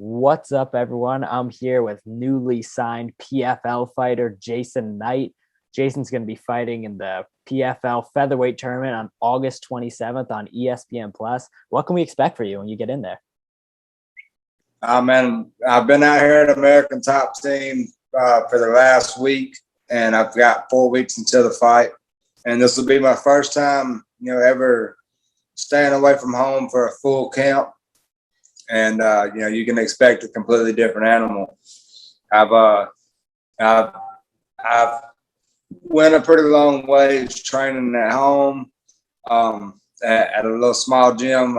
What's up, everyone? I'm here with newly signed PFL fighter Jason Knight. Jason's going to be fighting in the PFL Featherweight Tournament on August 27th on ESPN Plus. What can we expect for you when you get in there? Man, I've been out here at American Top Team for the last week, and I've got 4 weeks until the fight. And this will be my first time, ever staying away from home for a full camp. And you can expect a completely different animal. I've went a pretty long ways training at home at a little small gym.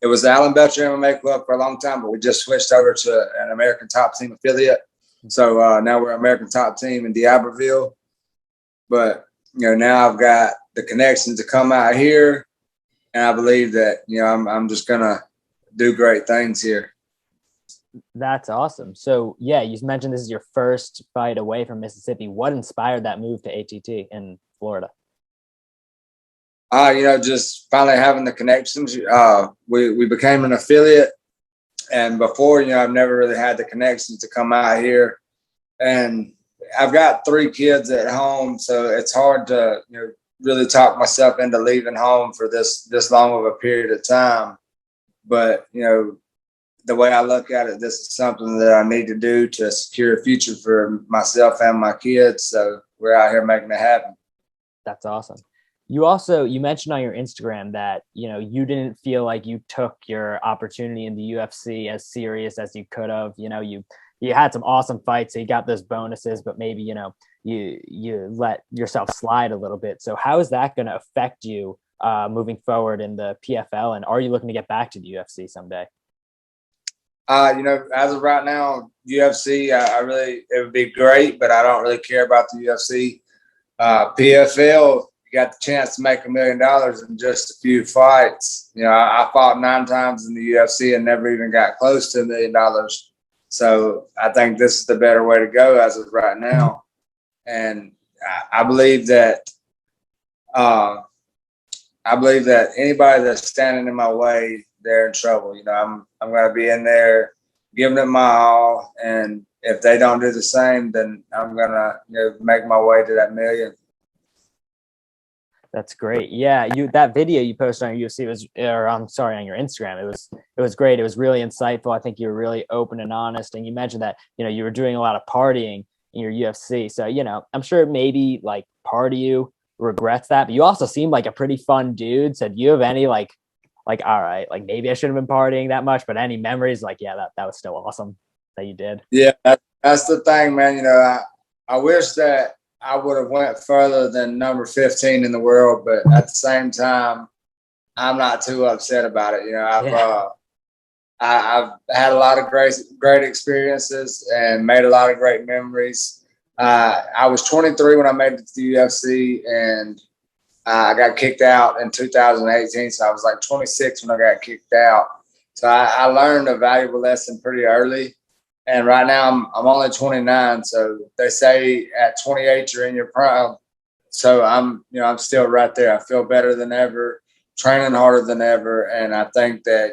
It was the Allen Belcher MMA Club for a long time, but we just switched over to an American Top Team affiliate. So now we're American Top Team in D'Iberville. But now I've got the connection to come out here, and I believe that I'm just gonna do great things here. That's awesome. So, yeah, you mentioned this is your first fight away from Mississippi. What inspired that move to ATT in Florida? Just finally having the connections. We became an affiliate, and before, I've never really had the connections to come out here. And I've got 3 kids at home, so it's hard to really talk myself into leaving home for this long of a period of time. But the way I look at it, this is something that I need to do to secure a future for myself and my kids. So we're out here making it happen. That's awesome. You mentioned on your Instagram that, you didn't feel like you took your opportunity in the UFC as serious as you could have. You had some awesome fights, so you got those bonuses, but maybe, you let yourself slide a little bit. So how is that going to affect you moving forward in the PFL? And are you looking to get back to the UFC someday? As of right now, UFC, it would be great, but I don't really care about the UFC. PFL, you got the chance to make $1 million in just a few fights. I fought 9 times in the UFC and never even got close to $1 million. So I think this is the better way to go as of right now. And I believe that anybody that's standing in my way, they're in trouble. I'm going to be in there giving it my all, and if they don't do the same, then I'm going to make my way to that million. That's great. Yeah, that video you posted on UFC on your Instagram. It was great. It was really insightful. I think you were really open and honest, and you mentioned that you were doing a lot of partying in your UFC. So I'm sure maybe like part of you regrets that, but you also seem like a pretty fun dude. So do you have any like all right, like maybe I shouldn't have been partying that much, but any memories like that was still awesome that you did? Yeah, that's the thing, man. I wish that I would have went further than number 15 in the world, but at the same time, I'm not too upset about it. I've had a lot of great experiences and made a lot of great memories. I was 23 when I made it to the UFC, and I got kicked out in 2018. So I was like 26 when I got kicked out. So I learned a valuable lesson pretty early. And right now I'm only 29. So they say at 28 you're in your prime. So I'm still right there. I feel better than ever, training harder than ever, and I think that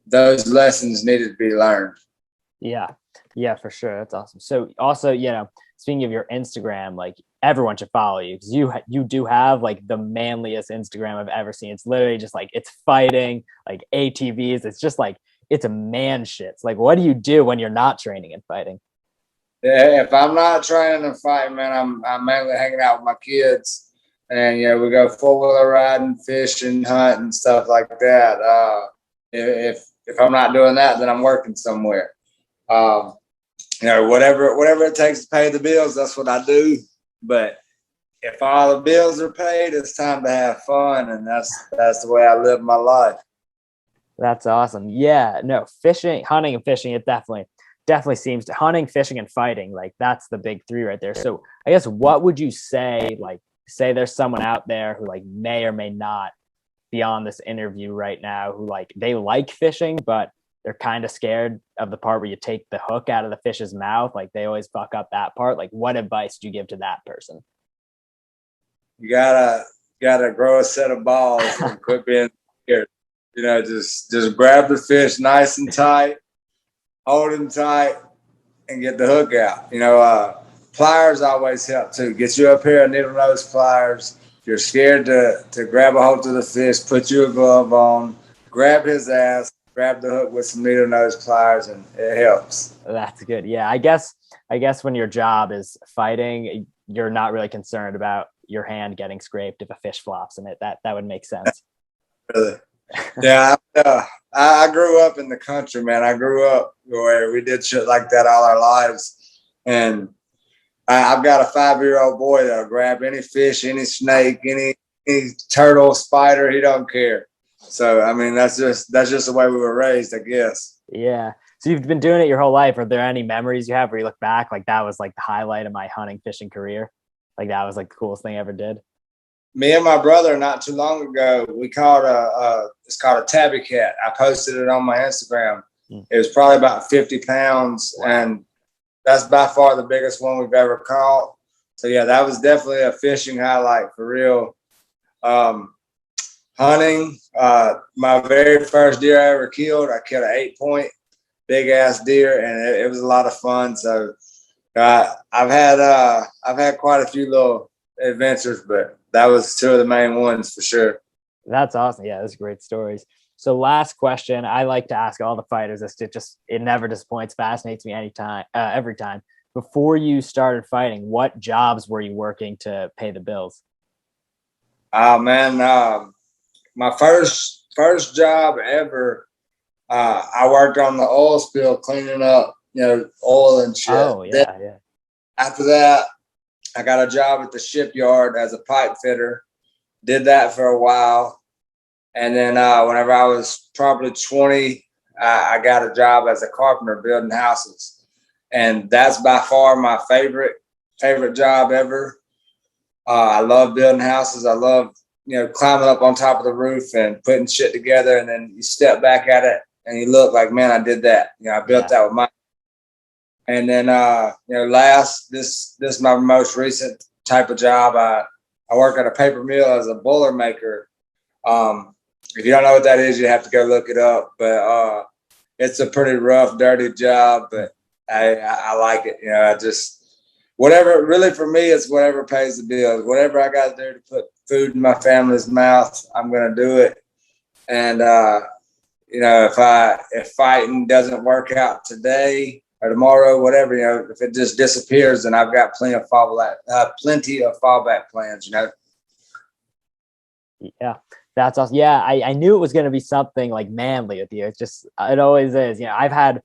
those lessons needed to be learned. Yeah, for sure. That's awesome. So also, speaking of your Instagram, like everyone should follow you because you do have like the manliest Instagram I've ever seen. It's literally just like it's fighting, like ATVs. It's just like it's a man shit. It's like, what do you do when you're not training and fighting? Yeah, if I'm not training and fighting, man, I'm mainly hanging out with my kids, and we go 4-wheeler riding, fishing, hunting, stuff like that. If I'm not doing that, then I'm working somewhere. Whatever it takes to pay the bills, that's what I do. But if all the bills are paid, it's time to have fun, and that's the way I live my life. That's awesome. Yeah, no, fishing, hunting, and fishing. It definitely seems to hunting, fishing, and fighting. Like that's the big 3 right there. So I guess what would you say? Like, say there's someone out there who like may or may not be on this interview right now who like they like fishing, but they're kind of scared of the part where you take the hook out of the fish's mouth. Like they always fuck up that part. Like what advice do you give to that person? You gotta grow a set of balls and quit being scared. Just grab the fish nice and tight hold him tight, and get the hook out. Pliers always help too. Get you a pair of needle nose pliers. If you're scared to grab a hold of the fish, put you a glove on, grab his ass, grab the hook with some needle nose pliers, and it helps. That's good. Yeah, I guess when your job is fighting, you're not really concerned about your hand getting scraped if a fish flops in it. That would make sense. Really. Yeah, I grew up in the country, man. I grew up where we did shit like that all our lives, and I've got a 5-year-old boy that'll grab any fish, any snake, any turtle, spider. He don't care. So I mean, that's just the way we were raised, I guess. Yeah. So you've been doing it your whole life. Are there any memories you have where you look back like that was like the highlight of my hunting fishing career? Like that was like the coolest thing I ever did. Me and my brother not too long ago, we caught it's called a tabby cat. I posted it on my Instagram. It was probably about 50 pounds, and that's by far the biggest one we've ever caught. So yeah, that was definitely a fishing highlight for real. Hunting, my very first deer I ever killed, I killed an 8-point big ass deer, and it was a lot of fun. So I've had quite a few little adventures, but that was two of the main ones for sure. That's awesome. Yeah, those are great stories. So last question, I like to ask all the fighters this. It never disappoints, fascinates me anytime, every time. Before you started fighting, what jobs were you working to pay the bills? Oh man, my first job ever, I worked on the oil spill, cleaning up, oil and shit. Oh yeah, yeah. After that, I got a job at the shipyard as a pipe fitter. Did that for a while. And then whenever I was probably 20, I got a job as a carpenter building houses. And that's by far my favorite job ever. I love building houses. I love, climbing up on top of the roof and putting shit together. And then you step back at it and you look like, man, I did that. I built that with my. And then, this is my most recent type of job. I work at a paper mill as a boiler maker. If you don't know what that is, you have to go look it up. But it's a pretty rough, dirty job, but I like it. I just whatever. Really, for me, it's whatever pays the bills. Whatever I got to do to put food in my family's mouth, I'm gonna do it. And if fighting doesn't work out today or tomorrow, whatever, if it just disappears, then I've got plenty of fallback plans. Yeah, that's awesome. Yeah, I knew it was going to be something like manly with you. It always is. You had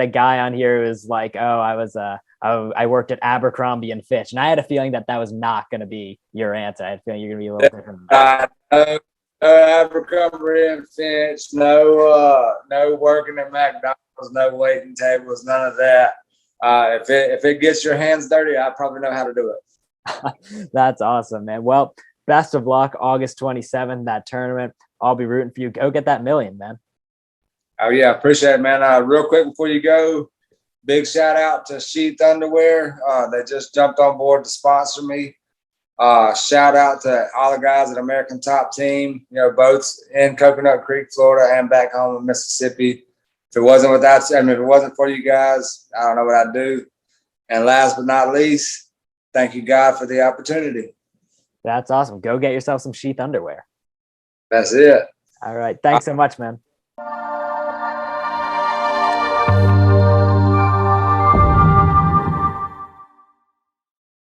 a guy on here who was like, oh, I worked at Abercrombie and Fitch, and I had a feeling that was not going to be your answer. I had a feeling you're going to be a little different. No Abercrombie and Fitch, no working at McDonald's, no waiting tables, none of that. If it gets your hands dirty, I probably know how to do it. That's awesome, man. Well, best of luck, August 27th, that tournament. I'll be rooting for you. Go get that million, man. Oh yeah, appreciate it, man. Real quick before you go, big shout out to Sheath Underwear. They just jumped on board to sponsor me. Shout out to all the guys at American Top Team, both in Coconut Creek, Florida, and back home in Mississippi. If it wasn't for you guys, I don't know what I'd do. And last but not least, thank you, God, for the opportunity. That's awesome. Go get yourself some Sheath Underwear. That's it. All right. Thanks so much, man.